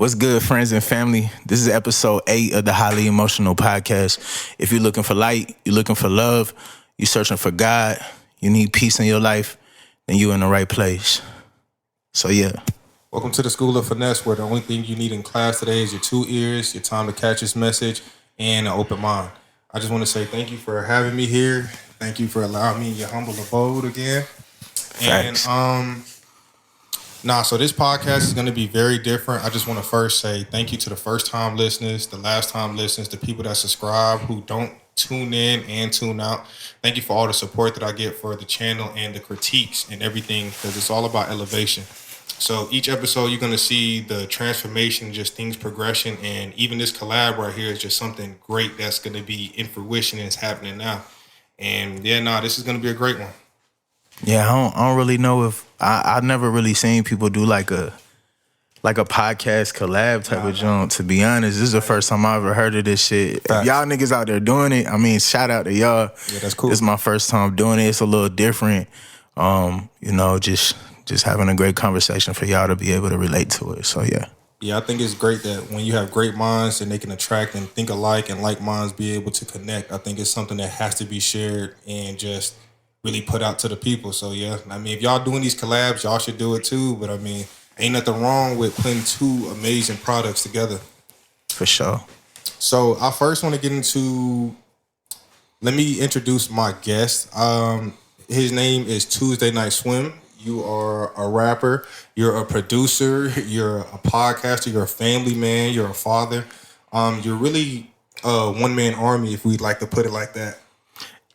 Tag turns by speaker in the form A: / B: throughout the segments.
A: What's good, friends and family? This is episode 8 of the Highly Emotional Podcast. If you're looking for light, you're looking for love, you're searching for God, you need peace in your life, then you're in the right place. So, yeah.
B: Welcome to the School of Finesse, where the only thing you need in class today is your 2 ears, your time to catch this message, and an open mind. I just want to say thank you for having me here. Thank you for allowing me in your humble abode again.
A: Thanks.
B: So this podcast is going to be very different. I just want to first say thank you to the first-time listeners, the last-time listeners, the people that subscribe, who don't tune in and tune out. Thank you for all the support that I get for the channel and the critiques and everything, because it's all about elevation. So each episode, you're going to see the transformation, just things progression, and even this collab right here is just something great that's going to be in fruition and it's happening now. And this is going to be a great one.
A: Yeah, I don't really know if I've never really seen people do like a podcast collab type of jump. To be honest, this is the first time I ever heard of this shit. If y'all niggas out there doing it, I mean, shout out to y'all.
B: Yeah, that's cool.
A: This is my first time doing it. It's a little different. Just having a great conversation for y'all to be able to relate to it. So yeah.
B: Yeah, I think it's great that when you have great minds and they can attract and think alike and like minds be able to connect, I think it's something that has to be shared and just really put out to the people. So yeah, I mean, if y'all doing these collabs, y'all should do it too. But I mean, ain't nothing wrong with putting two amazing products together.
A: For sure.
B: So I first want to get into, let me introduce my guest. His name is TuesdayNightSwim. You are a rapper, you're a producer, you're a podcaster, you're a family man, you're a father. You're really a one-man army, if we'd like to put it like that.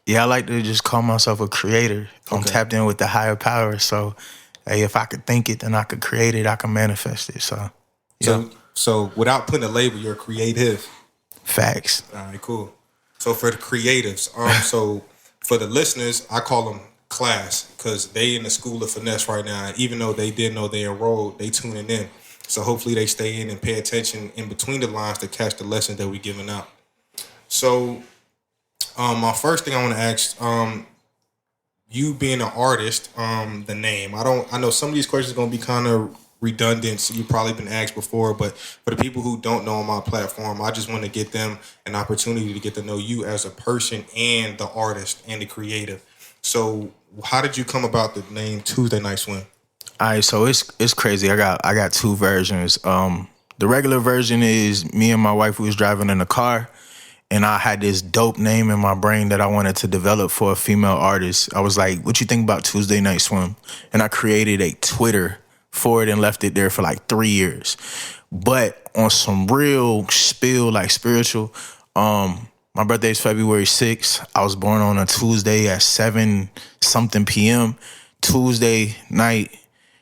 A: Yeah, I like to just call myself a creator. I'm tapped in with the higher power. So, hey, if I could think it, then I could create it. I can manifest it. So, yeah.
B: So without putting a label, you're creative.
A: Facts.
B: All right, cool. So for the creatives, so for the listeners, I call them class, because they in the School of Finesse right now. And even though they didn't know they enrolled, they tuning in. So hopefully they stay in and pay attention in between the lines to catch the lessons that we're giving out. So my first thing I want to ask, you being an artist, the name. I know some of these questions are going to be kind of redundant, so you've probably been asked before, but for the people who don't know on my platform, I just want to get them an opportunity to get to know you as a person and the artist and the creative. So how did you come about the name TuesdayNightSwim?
A: All right, so it's crazy. I got two versions. The regular version is me and my wife, we was driving in a car, and I had this dope name in my brain that I wanted to develop for a female artist. I was like, what you think about TuesdayNightSwim? And I created a Twitter for it and left it there for like 3 years. But on some real spill, like spiritual, my birthday is February 6th. I was born on a Tuesday at 7-something p.m. Tuesday night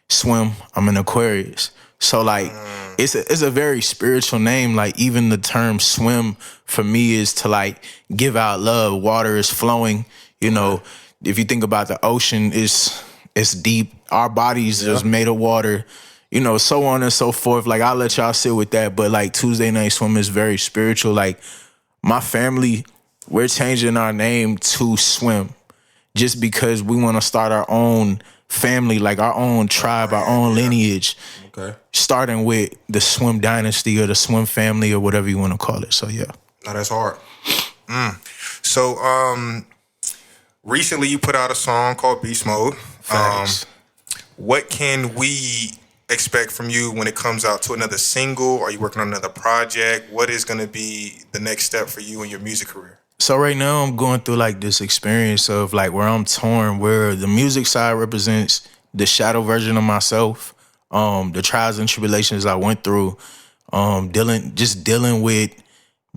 A: swim. I'm an Aquarius. So like it's a very spiritual name. Like even the term swim for me is to like give out love. Water is flowing. You know, if you think about the ocean, it's deep. Our bodies is made of water. You know, so on and so forth. Like I'll let y'all sit with that. But like TuesdayNightSwim is very spiritual. Like my family, we're changing our name to Swim just because we want to start our own family, like our own tribe, our own lineage, starting with the Swim dynasty or the Swim family or whatever you want to call it. So, yeah.
B: No, that's hard. So, recently you put out a song called Beast Mode. What can we expect from you when it comes out to another single? Are you working on another project? What is going to be the next step for you in your music career?
A: So right now I'm going through like this experience of like where I'm torn, where the music side represents the shadow version of myself, the trials and tribulations I went through, dealing with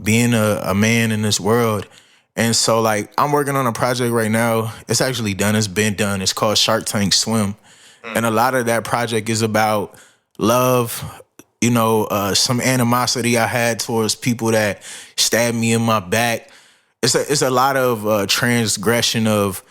A: being a man in this world. And so like I'm working on a project right now. It's actually done. It's been done. It's called Shark Tank Swim. And a lot of that project is about love, some animosity I had towards people that stabbed me in my back. It's a lot of transgression of,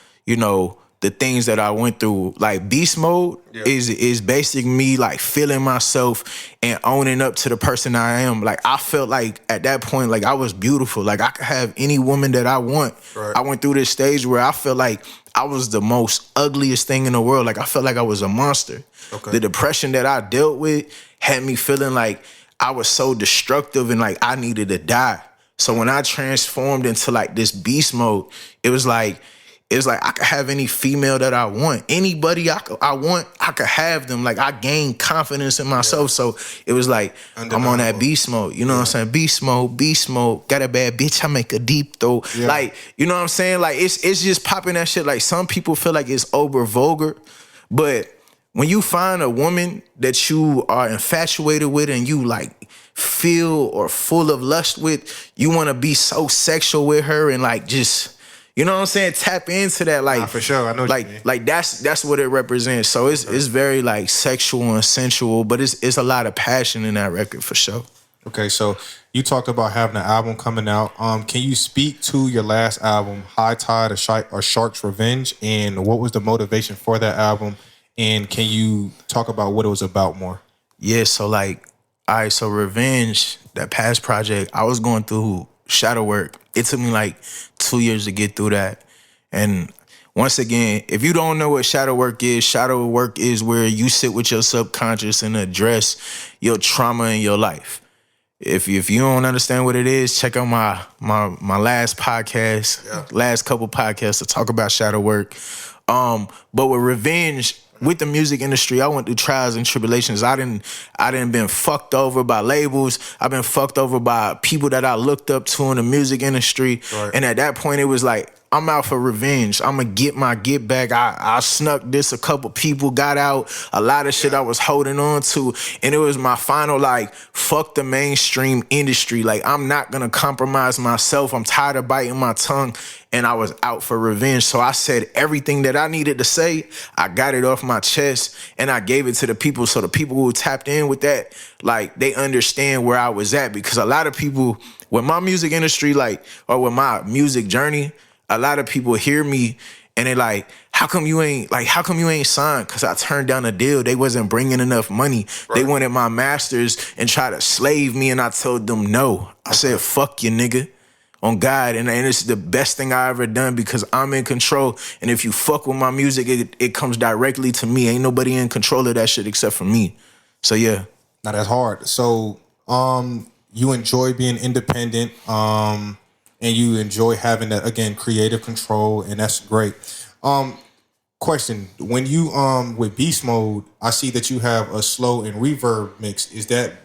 A: the things that I went through. Like Beast Mode is basically me like feeling myself and owning up to the person I am. Like I felt like at that point, like I was beautiful. Like I could have any woman that I want. Right. I went through this stage where I felt like I was the most ugliest thing in the world. Like I felt like I was a monster. Okay. The depression that I dealt with had me feeling like I was so destructive and like I needed to die. So when I transformed into like this beast mode, it was like I could have any female that I want. Anybody I want, I could have them. Like I gained confidence in myself. So it was like, I'm on that beast mode. You know what I'm saying? Beast mode. Got a bad bitch, I make a deep throw. Yeah. Like, you know what I'm saying? Like it's just popping that shit. Like some people feel like it's over vulgar. But when you find a woman that you are infatuated with and you like feel or full of lust with, you want to be so sexual with her and like just, you know what I'm saying, tap into that. Like
B: for sure, I know what you mean.
A: Like that's what it represents. So it's very like sexual and sensual, but it's a lot of passion in that record for sure.
B: Okay, so you talked about having an album coming out. Can you speak to your last album, High Tide or Shark's Revenge, and what was the motivation for that album? And can you talk about what it was about more?
A: Yeah, so like, all right, so Revenge, that past project, I was going through shadow work. It took me like 2 years to get through that. And once again, if you don't know what shadow work is where you sit with your subconscious and address your trauma in your life. If you don't understand what it is, check out my last podcast, last couple podcasts to talk about shadow work. But with Revenge, with the music industry, I went through trials and tribulations. I didn't been fucked over by labels. I've been fucked over by people that I looked up to in the music industry. Right. And at that point, it was like, I'm out for revenge. I'm going to get my get back. I snuck this. A couple people got out. A lot of shit I was holding on to. And it was my final, like, fuck the mainstream industry. Like, I'm not going to compromise myself. I'm tired of biting my tongue. And I was out for revenge. So I said everything that I needed to say. I got it off my chest. And I gave it to the people. So the people who tapped in with that, like, they understand where I was at. Because a lot of people, with my music industry, like, or with my music journey, a lot of people hear me and they like, how come you ain't signed? Because I turned down a deal. They wasn't bringing enough money. Right. They wanted my masters and try to slave me, and I told them no. I said, fuck you, nigga, on God. And it's the best thing I ever done because I'm in control. And if you fuck with my music, it comes directly to me. Ain't nobody in control of that shit except for me. So yeah.
B: Now that's hard. So you enjoy being independent. And you enjoy having that, again, creative control, and that's great. Question: when you with Beast Mode, I see that you have a slow and reverb mix. Is there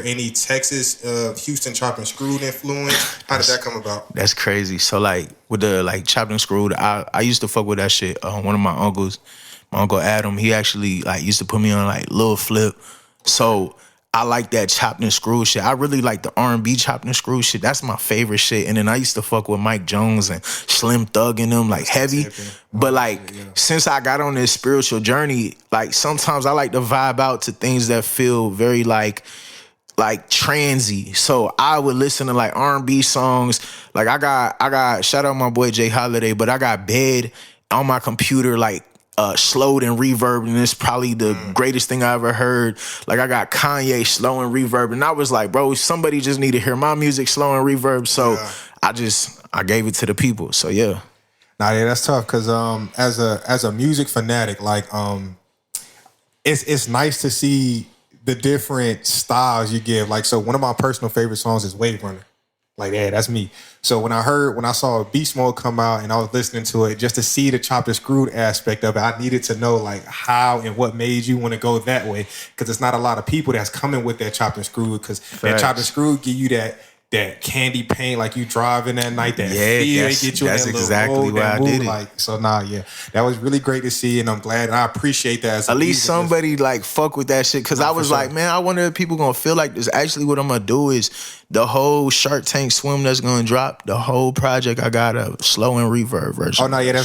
B: any Texas, Houston chopped and screwed influence? How did that come about?
A: That's crazy. So like with the like chopped and screwed, I used to fuck with that shit. One of my uncles, my uncle Adam, he actually like used to put me on like Lil Flip. So I like that chopped and screwed shit. I really like the R&B chopped and screwed shit. That's my favorite shit. And then I used to fuck with Mike Jones and Slim Thug and them, like heavy. But like, since I got on this spiritual journey, like sometimes I like to vibe out to things that feel very like transy. So I would listen to like R&B songs. Like I got shout out my boy Jay Holiday, but I got Bed on my computer like slowed and reverb, and it's probably the greatest thing I ever heard. Like I got Kanye slow and reverb, and I was like, bro, somebody just need to hear my music slow and reverb. So I gave it to the people. So yeah.
B: Nah, yeah, that's tough because as a music fanatic, like it's nice to see the different styles you give. Like, so one of my personal favorite songs is Wave Runner. Like, yeah, that's me. So when I saw Beast Mode come out and I was listening to it, just to see the chopped and screwed aspect of it, I needed to know like how and what made you want to go that way. Because it's not a lot of people that's coming with that chopped and screwed. Because that chopped and screwed give you that candy paint, like you driving that night, that feel, get you
A: that's
B: that
A: exactly
B: little road,
A: why I did it.
B: Like, so that was really great to see, and I'm glad, and I appreciate that. As
A: at least somebody like fuck with that shit, because I was like, man, I wonder if people gonna feel like this. Actually, what I'm gonna do is the whole Shark Tank Swim that's gonna drop, the whole project, I got a slow and reverb version.
B: Oh no, yeah,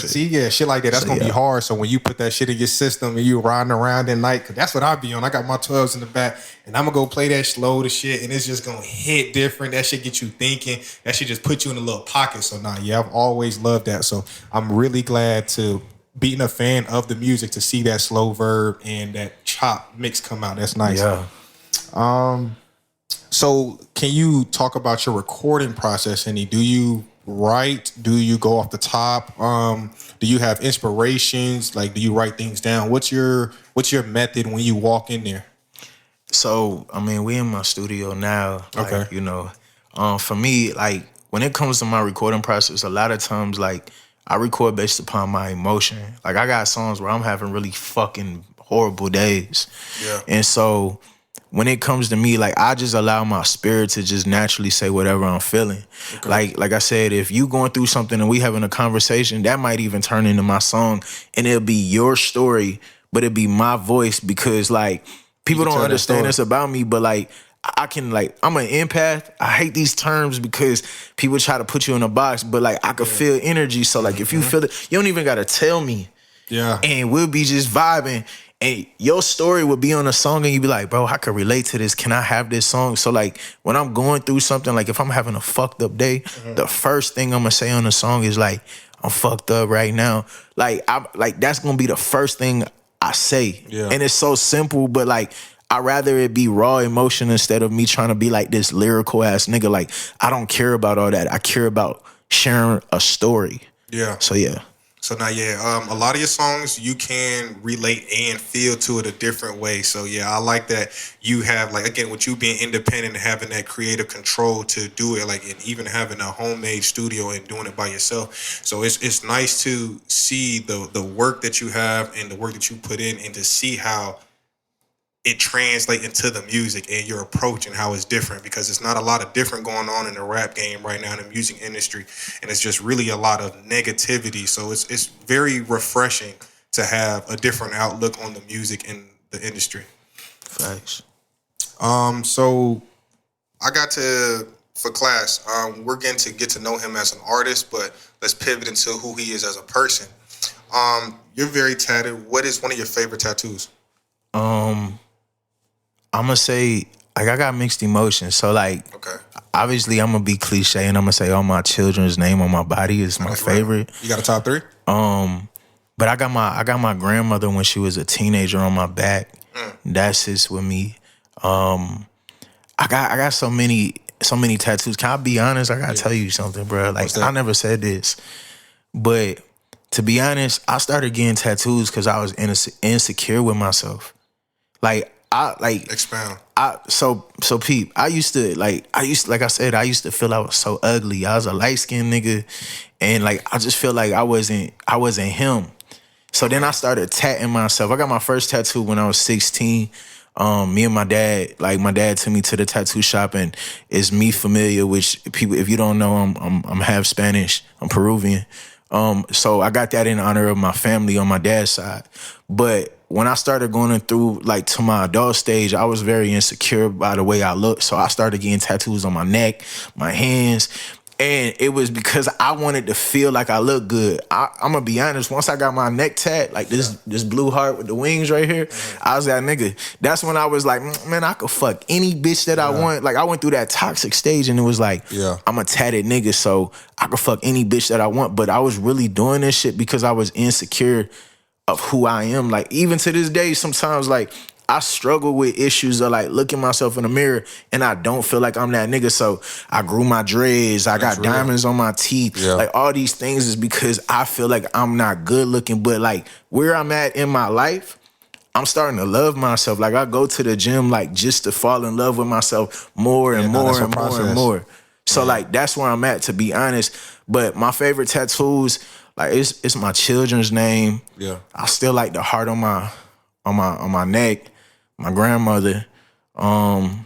B: shit like that. That's gonna be hard. So when you put that shit in your system and you riding around at night, cause that's what I be on. I got my 12s in the back, and I'm gonna go play that slow to shit, and it's just gonna hit different. That shit get you thinking. That shit just put you in a little pocket. So I've always loved that. So I'm really glad to being a fan of the music to see that slow verb and that chop mix come out. That's nice.
A: Yeah.
B: So can you talk about your recording process, Henny? Do you write? Do you go off the top? Do you have inspirations? Like, do you write things down? What's your method when you walk in there?
A: So, I mean, we in my studio now. Like,
B: Okay.
A: you know, for me, like, when it comes to my recording process, a lot of times, like, I record based upon my emotion. Like, I got songs where I'm having really fucking horrible days.
B: Yeah.
A: And so, when it comes to me, like, I just allow my spirit to just naturally say whatever I'm feeling.
B: Okay.
A: Like I said, if you going through something and we having a conversation, that might even turn into my song, and it'll be your story, but it'll be my voice because, like, people
B: can
A: don't
B: tell that
A: understand
B: story.
A: this about me, but, like, I can, like, I'm an empath. I hate these terms because people try to put you in a box, but, like, I can feel energy. So, like, if you feel it, you don't even got to tell me.
B: Yeah.
A: And we'll be just vibing, and your story would be on a song, and you'd be like, bro, I could relate to this. Can I have this song? So, like, when I'm going through something, like, if I'm having a fucked up day, the first thing I'm gonna say on the song is, like, I'm fucked up right now. Like, that's gonna be the first thing I say.
B: Yeah.
A: And it's so simple, but, like, I'd rather it be raw emotion instead of me trying to be like this lyrical ass nigga. Like, I don't care about all that. I care about sharing a story.
B: Yeah.
A: So, yeah.
B: So now, a lot of your songs you can relate and feel to it a different way. So yeah, I like that you have, like, again, with you being independent and having that creative control to do it, like, and even having a homemade studio and doing it by yourself. So it's nice to see the work that you have and the work that you put in, and to see how it translates into the music and your approach and how it's different, because it's not a lot of different going on in the rap game right now in the music industry, and it's just really a lot of negativity. So it's very refreshing to have a different outlook on the music and the industry.
A: Facts.
B: So I got to, for class, we're getting to get to know him as an artist, but let's pivot into who he is as a person. You're very tatted. What is one of your favorite tattoos?
A: I'm gonna say, like, I got mixed emotions. So, like,
B: Okay.
A: obviously, I'm gonna be cliche and I'm gonna say all my children's name on my body is my
B: That's
A: favorite.
B: Right. You got a top 3?
A: But I got my grandmother when she was a teenager on my back. That sits with me. I got so many tattoos. Can I be honest? I gotta tell you something, bro. Like, I never said this, but to be honest, I started getting tattoos because I was insecure with myself. Like,
B: Expound.
A: So Pete, I used to feel I was so ugly. I was a light-skinned nigga, and, like, I just feel like I wasn't him. So then I started tatting myself. I got my first tattoo when I was 16. Me and my dad took me to the tattoo shop, and it's me familiar, which people, if you don't know, I'm half Spanish. I'm Peruvian. So I got that in honor of my family on my dad's side. But when I started going through, like, to my adult stage, I was very insecure by the way I looked. So I started getting tattoos on my neck, my hands. And it was because I wanted to feel like I looked good. I'm going to be honest. Once I got my neck tat, like this blue heart with the wings right here, I was that nigga. That's when I was like, man, I could fuck any bitch that I want. Like, I went through that toxic stage, and it was like, I'm a tatted nigga, so I could fuck any bitch that I want. But I was really doing this shit because I was insecure of who I am. Like, even to this day, sometimes, like, I struggle with issues of, like, looking myself in the mirror and I don't feel like I'm that nigga. So I grew my dreads. I got diamonds on my teeth. Like, all these things is because I feel like I'm not good looking. But, like, where I'm at in my life, I'm starting to love myself. Like, I go to the gym, like, just to fall in love with myself more and more and more and more. So, like, that's where I'm at, to be honest. But my favorite tattoos, like, it's my children's name. I still like the heart on my neck. My grandmother. I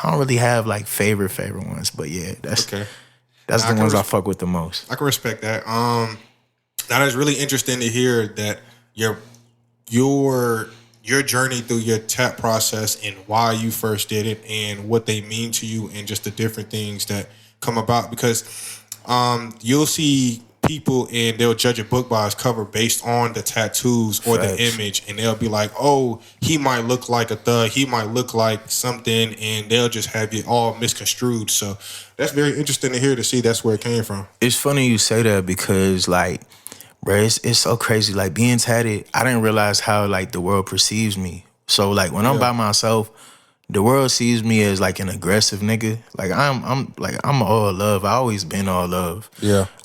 A: don't really have, like, favorite ones, but yeah, that's the ones I fuck with the most.
B: I can respect that. That is really interesting to hear that your journey through your tap process and why you first did it and what they mean to you and just the different things that come about, because you'll see people and they'll judge a book by its cover based on the tattoos or the image, and they'll be like, oh, he might look like a thug, he might look like something, and they'll just have it all misconstrued. So that's very interesting to hear, to see that's where it came from.
A: It's funny you say that because, like, bro, it's so crazy. Like, being tatted, I didn't realize how, like, the world perceives me. So, like, when I'm by myself, the world sees me as, like, an aggressive nigga. Like, I'm all love. I always been all love.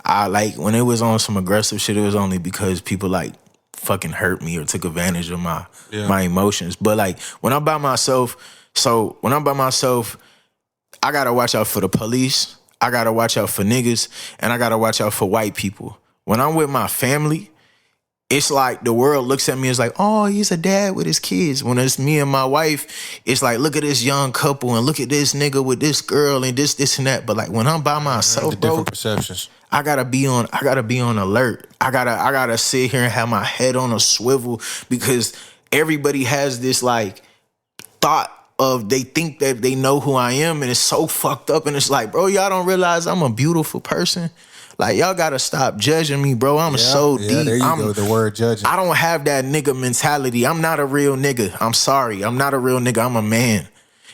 A: I, like, when it was on some aggressive shit, it was only because people, like, fucking hurt me or took advantage of my emotions. But like when I'm by myself, I gotta watch out for the police. I gotta watch out for niggas, and I gotta watch out for white people. When I'm with my family, it's like the world looks at me as like, oh, he's a dad with his kids. When it's me and my wife, it's like, look at this young couple and look at this nigga with this girl and this and that. But like when I'm by myself,
B: the different perceptions.
A: I gotta be on alert. I gotta sit here and have my head on a swivel because everybody has this like thought of they think that they know who I am, and it's so fucked up. And it's like, bro, y'all don't realize I'm a beautiful person. Like, y'all gotta stop judging me, bro. I'm so deep.
B: There you go, the word judging.
A: I don't have that nigga mentality. I'm not a real nigga. I'm sorry. I'm not a real nigga. I'm a man.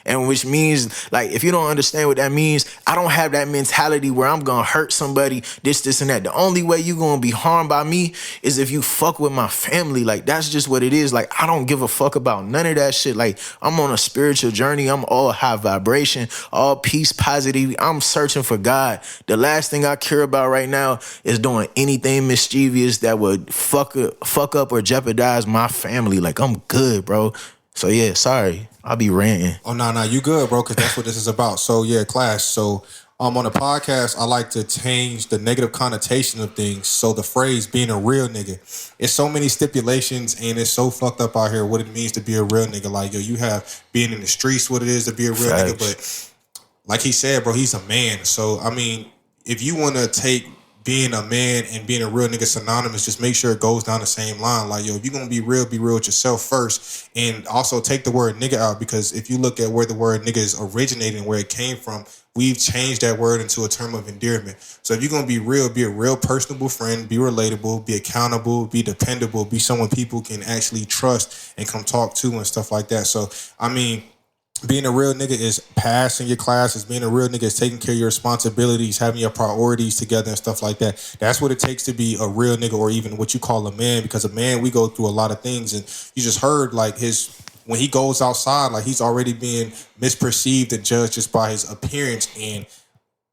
A: And which means, like, if you don't understand what that means, I don't have that mentality where I'm gonna hurt somebody, this, and that. The only way you gonna be harmed by me is if you fuck with my family. Like, that's just what it is. Like, I don't give a fuck about none of that shit. Like, I'm on a spiritual journey. I'm all high vibration, all peace, positivity. I'm searching for God. The last thing I care about right now is doing anything mischievous that would fuck up or jeopardize my family. Like, I'm good, bro. So yeah, sorry. I'll be ranting.
B: Oh, no, you good, bro, because that's what this is about. So, yeah, class. So, on the podcast, I like to change the negative connotation of things. So, the phrase being a real nigga, it's so many stipulations, and it's so fucked up out here what it means to be a real nigga. Like, yo, you have being in the streets, what it is to be a real nigga. But, like he said, bro, he's a man. So, I mean, if you want to take being a man and being a real nigga synonymous, just make sure it goes down the same line. Like, yo, if you're going to be real with yourself first. And also take the word nigga out, because if you look at where the word nigga is originating and where it came from, we've changed that word into a term of endearment. So if you're going to be a real personable friend, be relatable, be accountable, be dependable, be someone people can actually trust and come talk to and stuff like that. So, I mean, being a real nigga is passing your classes. Being a real nigga is taking care of your responsibilities, having your priorities together and stuff like that. That's what it takes to be a real nigga, or even what you call a man, because a man, we go through a lot of things. And you just heard like when he goes outside, like he's already being misperceived and judged just by his appearance. And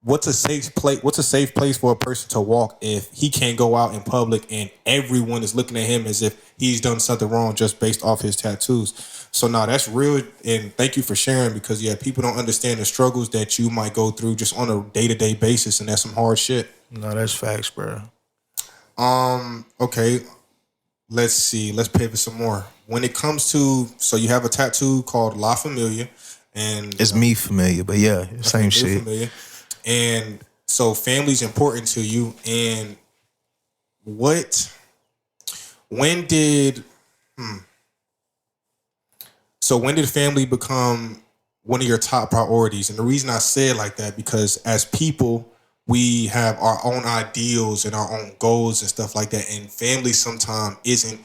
B: what's a safe place for a person to walk if he can't go out in public and everyone is looking at him as if he's done something wrong just based off his tattoos? So now that's real, and thank you for sharing, because yeah, people don't understand the struggles that you might go through just on a day-to-day basis, and that's some hard shit.
A: No, that's facts, bro.
B: Okay, let's see. Let's pivot some more. When it comes to, so you have a tattoo called La Familia, and
A: it's me familiar, but yeah, same shit.
B: Familiar. And so family's important to you, and when did family become one of your top priorities? And the reason I say it like that, because as people, we have our own ideals and our own goals and stuff like that. And family sometimes isn't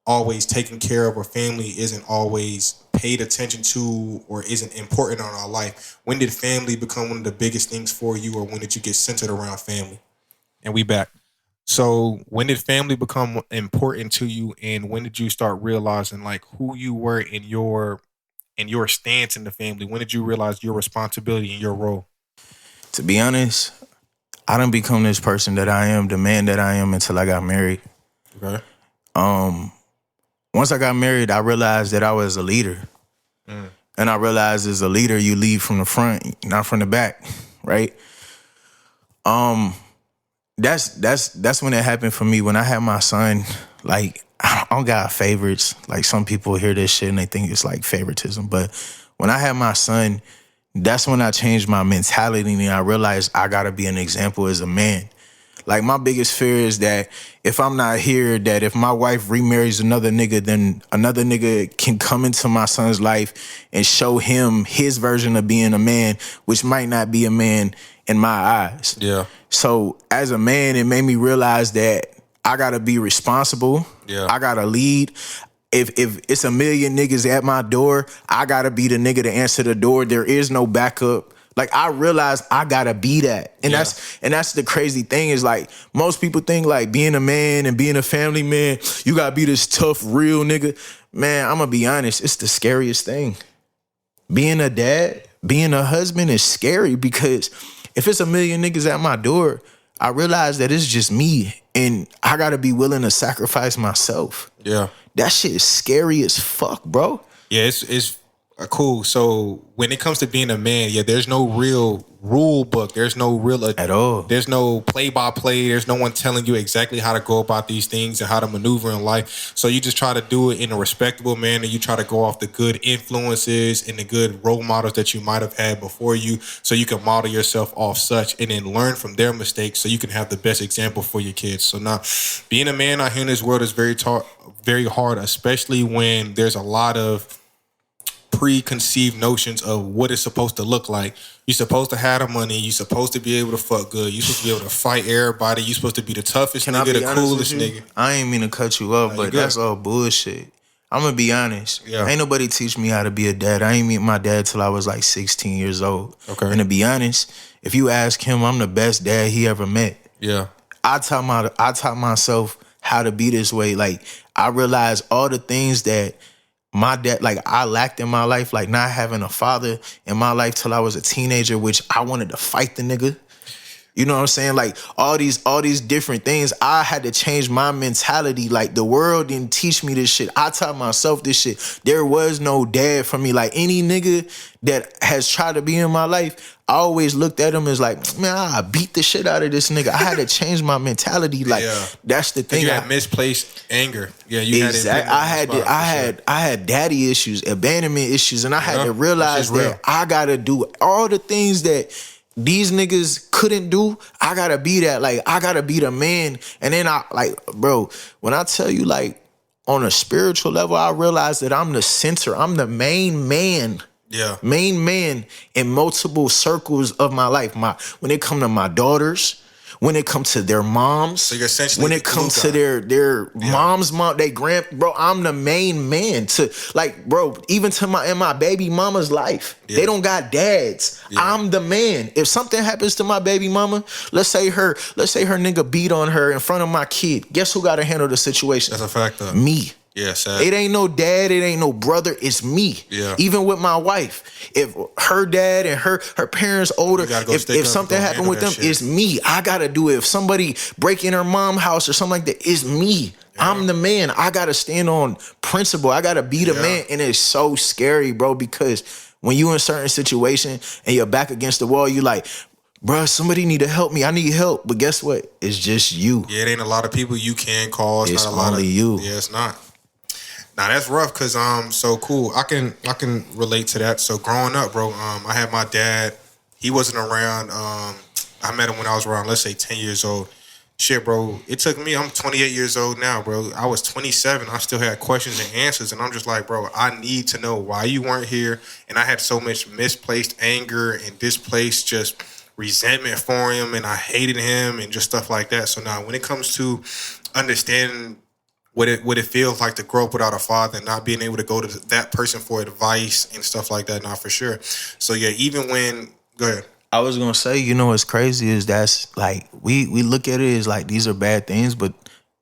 B: always taken care of, or family isn't always paid attention to, or isn't important on our life. When did family become one of the biggest things for you, or when did you get centered around family? And we back. So when did family become important to you, and when did you start realizing like who you were in your stance in the family? When did you realize your responsibility and your role?
A: To be honest, I didn't become this person that I am, the man that I am, until I got married.
B: Okay.
A: Once I got married, I realized that I was a leader. And I realized as a leader, you lead from the front, not from the back, right? That's when it happened for me. When I had my son, like, I don't got favorites. Like, some people hear this shit and they think it's like favoritism. But when I had my son, that's when I changed my mentality, and I realized I gotta be an example as a man. Like, my biggest fear is that if I'm not here, that if my wife remarries another nigga, then another nigga can come into my son's life and show him his version of being a man, which might not be a man in my eyes.
B: Yeah.
A: So as a man, it made me realize that I gotta be responsible.
B: Yeah.
A: I gotta lead. If it's a million niggas at my door, I gotta be the nigga to answer the door. There is no backup. Like, I realized I gotta be that. And that's the crazy thing, is like, most people think like being a man and being a family man, you gotta be this tough, real nigga. Man, I'm gonna be honest, it's the scariest thing. Being a dad, being a husband is scary, because if it's a million niggas at my door, I realized that it's just me, and I gotta be willing to sacrifice myself.
B: Yeah.
A: That shit is scary as fuck, bro.
B: Yeah, it's cool. So when it comes to being a man, yeah, there's no real rule book. There's no real
A: At all.
B: There's no play-by-play. There's no one telling you exactly how to go about these things and how to maneuver in life. So you just try to do it in a respectable manner. You try to go off the good influences and the good role models that you might have had before you, so you can model yourself off such and then learn from their mistakes so you can have the best example for your kids. So now, being a man out here in this world is very hard, especially when there's a lot of preconceived notions of what it's supposed to look like. You're supposed to have the money. You're supposed to be able to fuck good. You're supposed to be able to fight everybody. You're supposed to be the toughest nigga, the coolest nigga.
A: I ain't mean to cut you off, but that's all bullshit. I'm gonna be honest.
B: Yeah.
A: Ain't nobody teach me how to be a dad. I ain't meet my dad till I was like 16 years old.
B: Okay.
A: And to be honest, if you ask him, I'm the best dad he ever met.
B: Yeah.
A: I taught myself how to be this way. Like, I realized all the things that my dad, like, I lacked in my life, like not having a father in my life till I was a teenager, which I wanted to fight the nigga. You know what I'm saying? Like, all these different things, I had to change my mentality. Like, the world didn't teach me this shit. I taught myself this shit. There was no dad for me. Like, any nigga that has tried to be in my life, I always looked at him as like, man, I beat the shit out of this nigga. I had to change my mentality. Like, that's the thing.
B: You had misplaced anger. Yeah, you
A: exactly. I had daddy issues, abandonment issues, and I had to realize that I gotta do all the things that these niggas couldn't do. I gotta be that. Like, I gotta be the man. And then bro, when I tell you, like, on a spiritual level, I realize that I'm the center. I'm the main man.
B: Yeah.
A: Main man in multiple circles of my life. When it come to my daughters, when it comes to their moms,
B: so you're essentially
A: when it comes to their mom's mom, bro, I'm the main man to, like, bro, even to my baby mama's life. Yeah. They don't got dads. Yeah. I'm the man. If something happens to my baby mama, let's say her nigga beat on her in front of my kid, guess who gotta handle the situation?
B: That's a fact, though.
A: Me.
B: Yeah, sad.
A: It ain't no dad, it ain't no brother, it's me.
B: Yeah.
A: Even with my wife, if her dad and her parents older, if something happened with them, it's me. I gotta do it. If somebody break in her mom's house or something like that, it's me. Yeah. I'm the man. I gotta stand on principle. I gotta be the man. And it's so scary, bro, because when you in certain situation and you're back against the wall, you like, bro, somebody need to help me. I need help. But guess what? It's just you.
B: Yeah, it ain't a lot of people you can call.
A: It's
B: not a lot
A: only you.
B: Yeah, it's not. Now that's rough because so cool. I can relate to that. So growing up, bro, I had my dad. He wasn't around. I met him when I was around, let's say, 10 years old. Shit, bro. It took me. I'm 28 years old now, bro. I was 27. I still had questions and answers, and I'm just like, bro, I need to know why you weren't here. And I had so much misplaced anger and displaced just resentment for him, and I hated him and just stuff like that. So now, when it comes to understanding what it feels like to grow up without a father and not being able to go to that person for advice and stuff like that, not for sure. So yeah, even when, go ahead.
A: I was gonna say, you know what's crazy is that's like we look at it as like these are bad things, but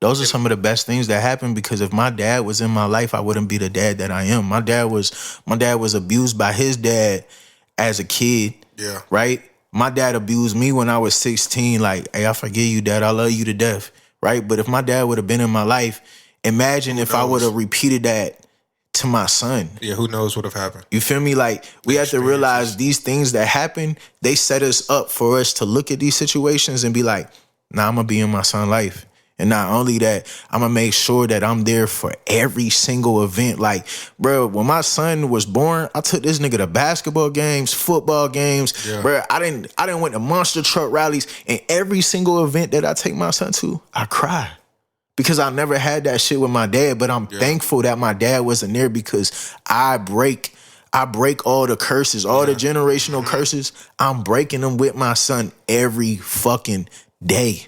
A: those are some of the best things that happen, because if my dad was in my life, I wouldn't be the dad that I am. My dad was abused by his dad as a kid.
B: Yeah.
A: Right? My dad abused me when I was 16. Like, hey, I forgive you, Dad. I love you to death. Right? But if my dad would have been in my life, imagine if I would have repeated that to my son.
B: Yeah, who knows what would have happened?
A: You feel me? Like, we have to realize these things that happen, they set us up for us to look at these situations and be like, nah, I'm going to be in my son's life. And not only that, I'm going to make sure that I'm there for every single event. Like, bro, when my son was born, I took this nigga to basketball games, football games. Yeah. Bro, I didn't went to monster truck rallies. And every single event that I take my son to, I cry. Because I never had that shit with my dad, but I'm thankful that my dad wasn't there, because I break all the curses, all the generational curses. I'm breaking them with my son every fucking day.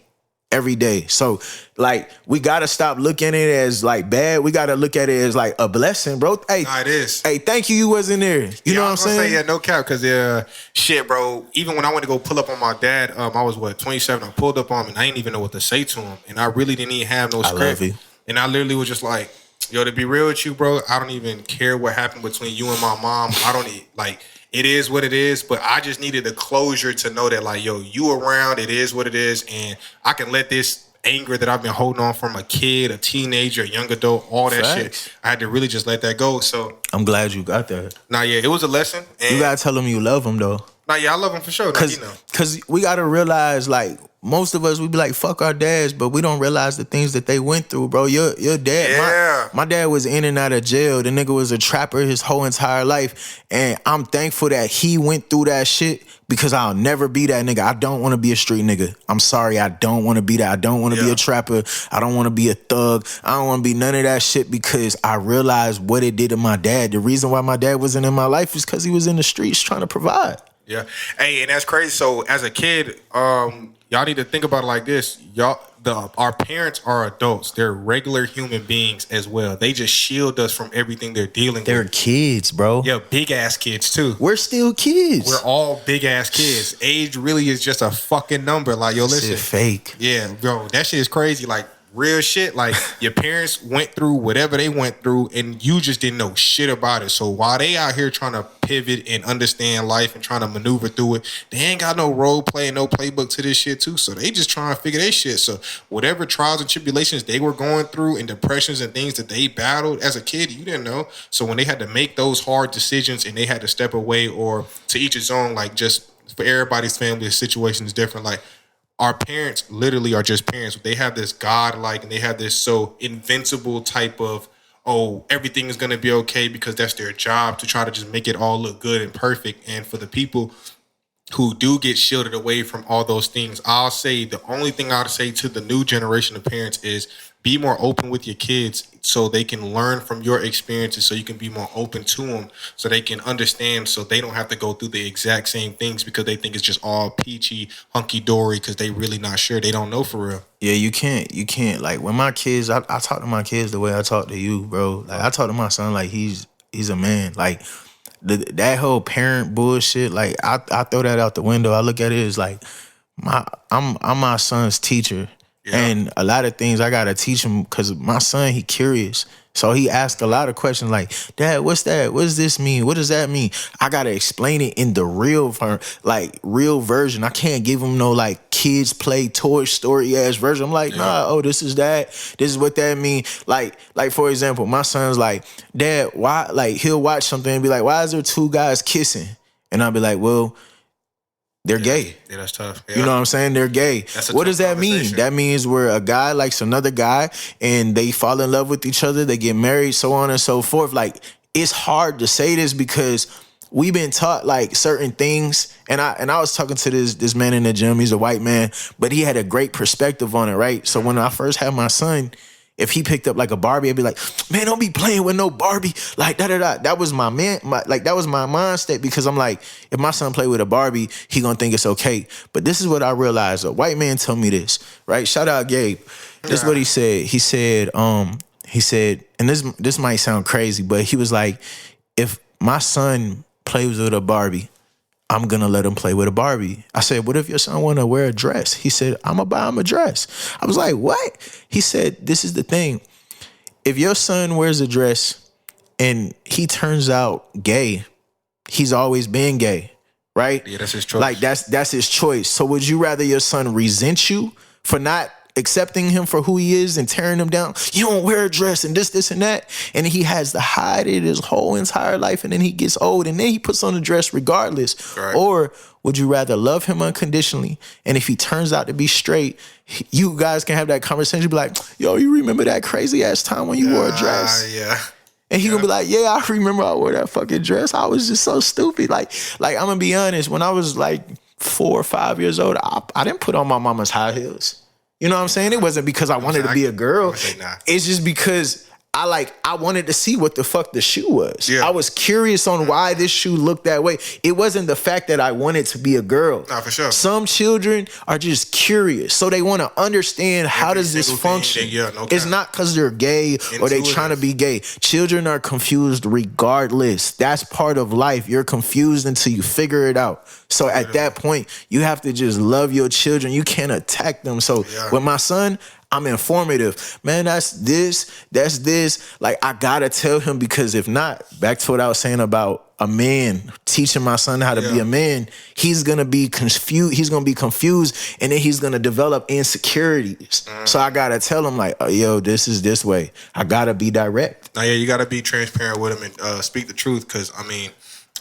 A: Every day. So, like, we got to stop looking at it as, like, bad. We got to look at it as, like, a blessing, bro. Hey,
B: nah, it is.
A: Hey, thank you wasn't there. You know what I'm saying?
B: Yeah, no cap, because, shit, bro, even when I went to go pull up on my dad, I was, 27? I pulled up on him, and I didn't even know what to say to him. And I really didn't even have no script.
A: I love you.
B: And I literally was just like, yo, to be real with you, bro, I don't even care what happened between you and my mom. I don't, like, it is what it is, but I just needed the closure to know that, like, yo, you around, it is what it is, and I can let this anger that I've been holding on from a kid, a teenager, a young adult, all that shit, I had to really just let that go. So
A: I'm glad you got that.
B: Nah, yeah, it was a lesson. And
A: you gotta tell them you love them though.
B: Nah, yeah, I love them for sure.
A: Cause we gotta realize, like, most of us, we be like, fuck our dads, but we don't realize the things that they went through, bro. Your dad, my dad was in and out of jail. The nigga was a trapper his whole entire life. And I'm thankful that he went through that shit, because I'll never be that nigga. I don't want to be a street nigga. I'm sorry, I don't want to be that. I don't want to be a trapper. I don't want to be a thug. I don't want to be none of that shit, because I realized what it did to my dad. The reason why my dad wasn't in my life is because he was in the streets trying to provide.
B: Yeah. Hey, and that's crazy. So as a kid, y'all need to think about it like this. Our parents are adults. They're regular human beings as well. They just shield us from everything they're dealing with.
A: They're kids, bro.
B: Yeah, big ass kids too.
A: We're still kids.
B: We're all big ass kids. Age really is just a fucking number. Like, yo, listen.
A: Shit fake.
B: Yeah, bro, that shit is crazy. Like, real shit. Like, your parents went through whatever they went through, and you just didn't know shit about it. So while they out here trying to pivot and understand life and trying to maneuver through it, they ain't got no role play and no playbook to this shit too. So they just trying to figure their shit. So whatever trials and tribulations they were going through and depressions and things that they battled as a kid, you didn't know. So when they had to make those hard decisions and they had to step away, or to each his own, like, just for everybody's family, the situation is different. Like, our parents literally are just parents. They have this godlike, and they have this so invincible type of, oh, everything is going to be okay, because that's their job, to try to just make it all look good and perfect. And for the people who do get shielded away from all those things, I'll say the only thing I'll say to the new generation of parents is be more open with your kids, so they can learn from your experiences, so you can be more open to them, so they can understand, so they don't have to go through the exact same things because they think it's just all peachy, hunky-dory, because they really not sure. They don't know for real.
A: Yeah, you can't. Like, when my kids, I talk to my kids the way I talk to you, bro. Like, I talk to my son like he's a man. Like, that whole parent bullshit, like, I throw that out the window. I look at it as like, I'm my son's teacher. Yeah. And a lot of things I gotta teach him, because my son, he curious. So he asks a lot of questions like, Dad, what's that? What does this mean? What does that mean? I gotta explain it in the real version. I can't give him no, like, kids play Toy Story ass version. I'm like, nah, this is that. This is what that mean. Like for example, my son's like, Dad, why? Like, he'll watch something and be like, why is there two guys kissing? And I'll be like, well, they're gay. Yeah,
B: that's tough. Yeah.
A: You know what I'm saying? They're gay. What does that mean? That means where a guy likes another guy and they fall in love with each other, they get married, so on and so forth. Like, it's hard to say this because we've been taught, like, certain things. And I was talking to this man in the gym. He's a white man, but he had a great perspective on it, right? So when I first had my son, if he picked up like a Barbie, I'd be like, man, don't be playing with no Barbie. Like, da-da-da. That was my that was my mind state, because I'm like, if my son play with a Barbie, he gonna think it's okay. But this is what I realized. A white man told me this, right? Shout out Gabe. This is what he said. He said, and this might sound crazy, but he was like, if my son plays with a Barbie, I'm going to let him play with a Barbie. I said, what if your son want to wear a dress? He said, I'm going to buy him a dress. I was like, what? He said, this is the thing. If your son wears a dress and he turns out gay, he's always been gay, right?
B: Yeah, that's his choice.
A: Like, that's his choice. So would you rather your son resent you for not accepting him for who he is and tearing him down? You don't wear a dress and this and that. And he has to hide it his whole entire life, and then he gets old and then he puts on a dress regardless. Right. Or would you rather love him unconditionally, and if he turns out to be straight, you guys can have that conversation, be like, yo, you remember that crazy ass time when you wore a dress?
B: Yeah.
A: And he gonna be like, yeah, I remember I wore that fucking dress. I was just so stupid. Like I'm gonna be honest, when I was like 4 or 5 years old, I didn't put on my mama's high heels. You know what I'm saying? It wasn't because I wanted to be a girl. It's just because I wanted to see what the fuck the shoe was. Yeah. I was curious on why this shoe looked that way. It wasn't the fact that I wanted to be a girl.
B: Nah, for sure.
A: Some children are just curious. So they want to understand how does this function. It's not because they're gay or they trying to be gay. Children are confused regardless. That's part of life. You're confused until you figure it out. So at that point, you have to just love your children. You can't attack them. So with my son, I'm informative. Man, that's this. Like, I gotta tell him, because if not, back to what I was saying about a man, teaching my son how to be a man, he's gonna be confused. He's gonna be confused, and then he's gonna develop insecurities. So I gotta tell him like, oh, yo, this is this way. I gotta be direct.
B: Now, you gotta be transparent with him and speak the truth, because I mean,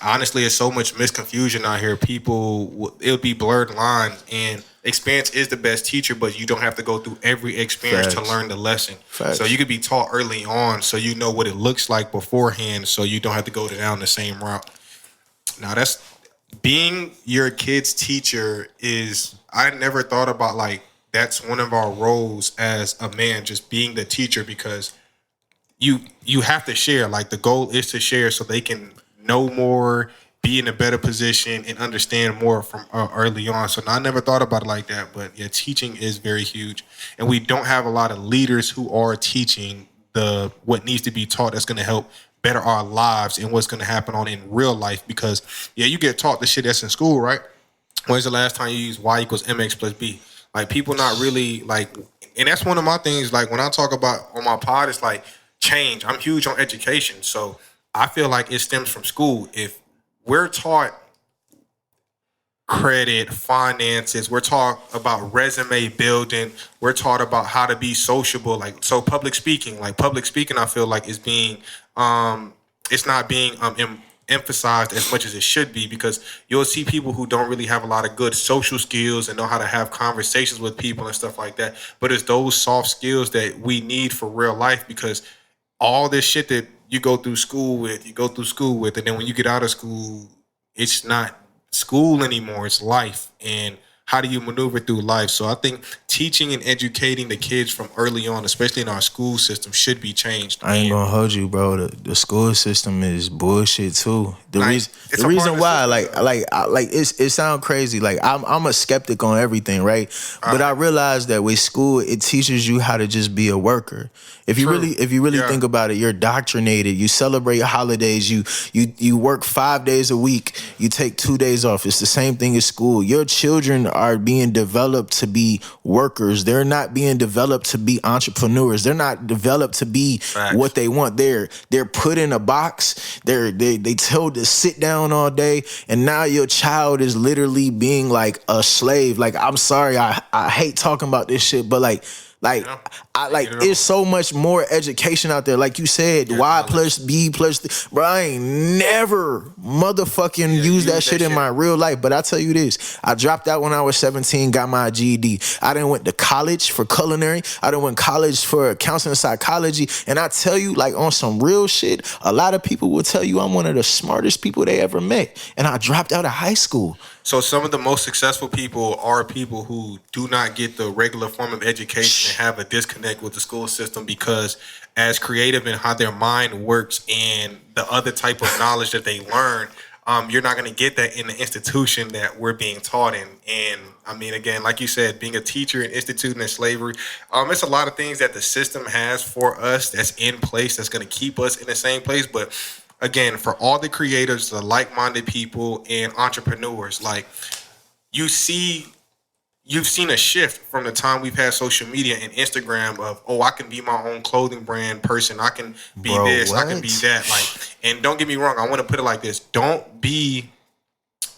B: honestly, there's so much misconfusion out here. People, it'll be blurred lines, and experience is the best teacher, but you don't have to go through every experience to learn the lesson. So you could be taught early on, so you know what it looks like beforehand, so you don't have to go down the same route. Now, that's being your kid's teacher is, I never thought about like that's one of our roles as a man, just being the teacher, because you have to share. Like the goal is to share so they can know more, be in a better position, and understand more from early on. So I never thought about it like that. But yeah, teaching is very huge, and we don't have a lot of leaders who are teaching what needs to be taught. That's going to help better our lives and what's going to happen on in real life. Because you get taught the shit that's in school, right? When's the last time you used y equals mx plus b? Like people not really like, and that's one of my things. Like when I talk about on my pod, it's like change. I'm huge on education, so I feel like it stems from school. If we're taught credit, finances, we're taught about resume building, we're taught about how to be sociable, like so public speaking, I feel like is being it's not being emphasized as much as it should be, because you'll see people who don't really have a lot of good social skills and know how to have conversations with people and stuff like that. But it's those soft skills that we need for real life, because all this shit that you go through school with, and then when you get out of school, it's not school anymore, it's life. And how do you maneuver through life? So I think teaching and educating the kids from early on, especially in our school system, should be changed.
A: I ain't gonna hold you, bro. The school system is bullshit too. The reason why, it sounds crazy. Like I'm a skeptic on everything, right? But I realize that with school, it teaches you how to just be a worker. If you really think about it, you're indoctrinated. You celebrate holidays. You work 5 days a week. You take 2 days off. It's the same thing as school. Your children are being developed to be workers. They're not being developed to be entrepreneurs. They're not developed to be what they want. They're put in a box. They told to sit down all day, and now your child is literally being like a slave. Like, I'm sorry, I hate talking about this shit, but it's so much more education out there. Like you said, Y plus B plus, bro, I ain't never motherfucking used that shit in my real life. But I tell you this, I dropped out when I was 17, got my GED. I done went to college for culinary. I done went college for counseling and psychology. And I tell you, like on some real shit, a lot of people will tell you I'm one of the smartest people they ever met. And I dropped out of high school.
B: So some of the most successful people are people who do not get the regular form of education and have a disconnect with the school system, because as creative in how their mind works and the other type of knowledge that they learn, you're not going to get that in the institution that we're being taught in. And I mean, again, like you said, being a teacher and instituting in slavery, it's a lot of things that the system has for us that's in place that's going to keep us in the same place. But again, for all the creators, the like-minded people and entrepreneurs, like you've seen a shift from the time we've had social media and Instagram of, I can be my own clothing brand person. I can be this, I can be that. Like, and don't get me wrong, I want to put it like this. Don't be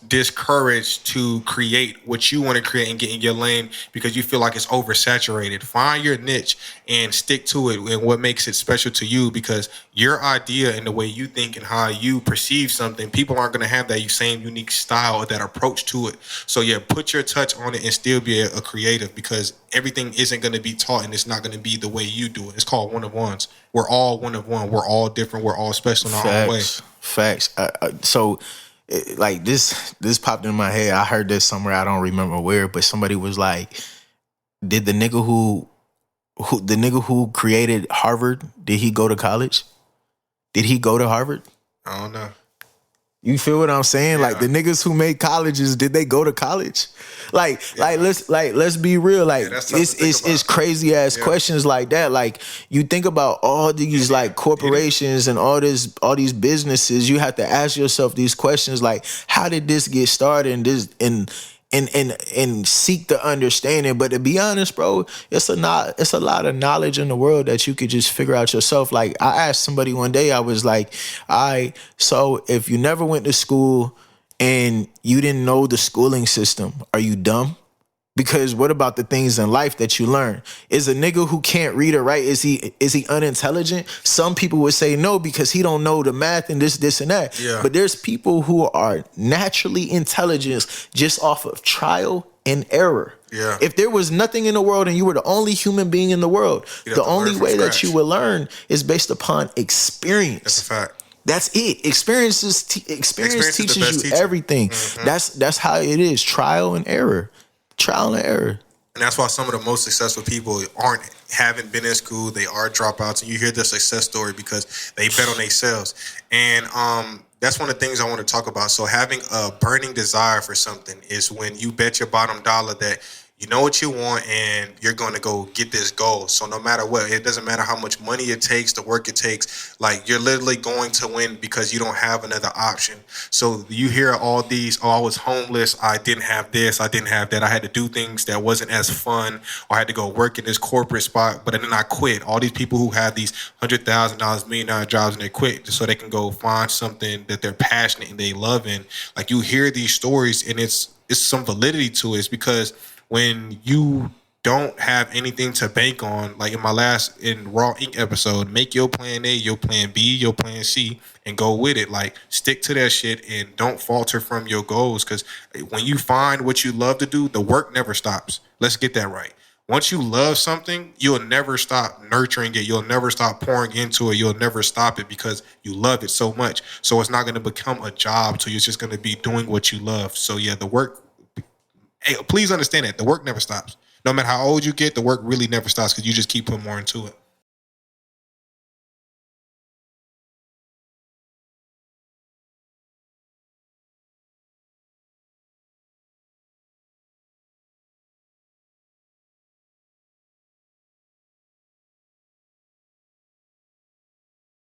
B: discouraged to create what you want to create and get in your lane because you feel like it's oversaturated. Find your niche and stick to it and what makes it special to you, because your idea and the way you think and how you perceive something, people aren't going to have that same unique style or that approach to it. So yeah, put your touch on it and still be a creative, because everything isn't going to be taught and it's not going to be the way you do it. It's called one of ones. We're all one of one. We're all different. We're all special in our own way.
A: Facts. Like this popped in my head. I heard this somewhere. I don't remember where, but somebody was like, "Did the nigga who created Harvard, did he go to college? Did he go to Harvard?"
B: I don't know.
A: You feel what I'm saying? Yeah. Like the niggas who made colleges, did they go to college? Let's be real. Like it's crazy ass questions like that. Like you think about all these like corporations and all these businesses, you have to ask yourself these questions like, how did this get started? and seek the understanding. But to be honest, bro, it's a lot of knowledge in the world that you could just figure out yourself. Like, I asked somebody one day, I was like, so if you never went to school and you didn't know the schooling system, are you dumb? Because what about the things in life that you learn? Is a nigga who can't read or write, is he unintelligent? Some people would say no, because he don't know the math and this and that.
B: Yeah.
A: But there's people who are naturally intelligent just off of trial and error.
B: Yeah.
A: If there was nothing in the world and you were the only human being in the world, the only way that you would learn is based upon experience.
B: That's a fact.
A: That's it. Experience teaches you everything. Mm-hmm. That's how it is. Trial and error. Trial and error.
B: And that's why some of the most successful people haven't been in school. They are dropouts, and you hear their success story because they bet on themselves. And that's one of the things I want to talk about. So having a burning desire for something is when you bet your bottom dollar that you know what you want and you're going to go get this goal. So no matter what, it doesn't matter how much money it takes, the work it takes, like you're literally going to win because you don't have another option. So you hear all these, oh, I was homeless, I didn't have this, I didn't have that, I had to do things that wasn't as fun, or I had to go work in this corporate spot, but then I quit. All these people who have these $100,000, $1 million jobs and they quit so they can go find something that they're passionate and they love in. Like, you hear these stories and it's some validity to it. It's because when you don't have anything to bank on, like in my last Raw Ink episode, make your plan A, your plan B, your plan C, and go with it. Like, stick to that shit and don't falter from your goals. Because when you find what you love to do, the work never stops. Let's get that right. Once you love something, you'll never stop nurturing it. You'll never stop pouring into it. You'll never stop it because you love it so much. So it's not going to become a job to you. It's just going to be doing what you love. So yeah, the work, hey, please understand that the work never stops. No matter how old you get, the work really never stops because you just keep putting more into it.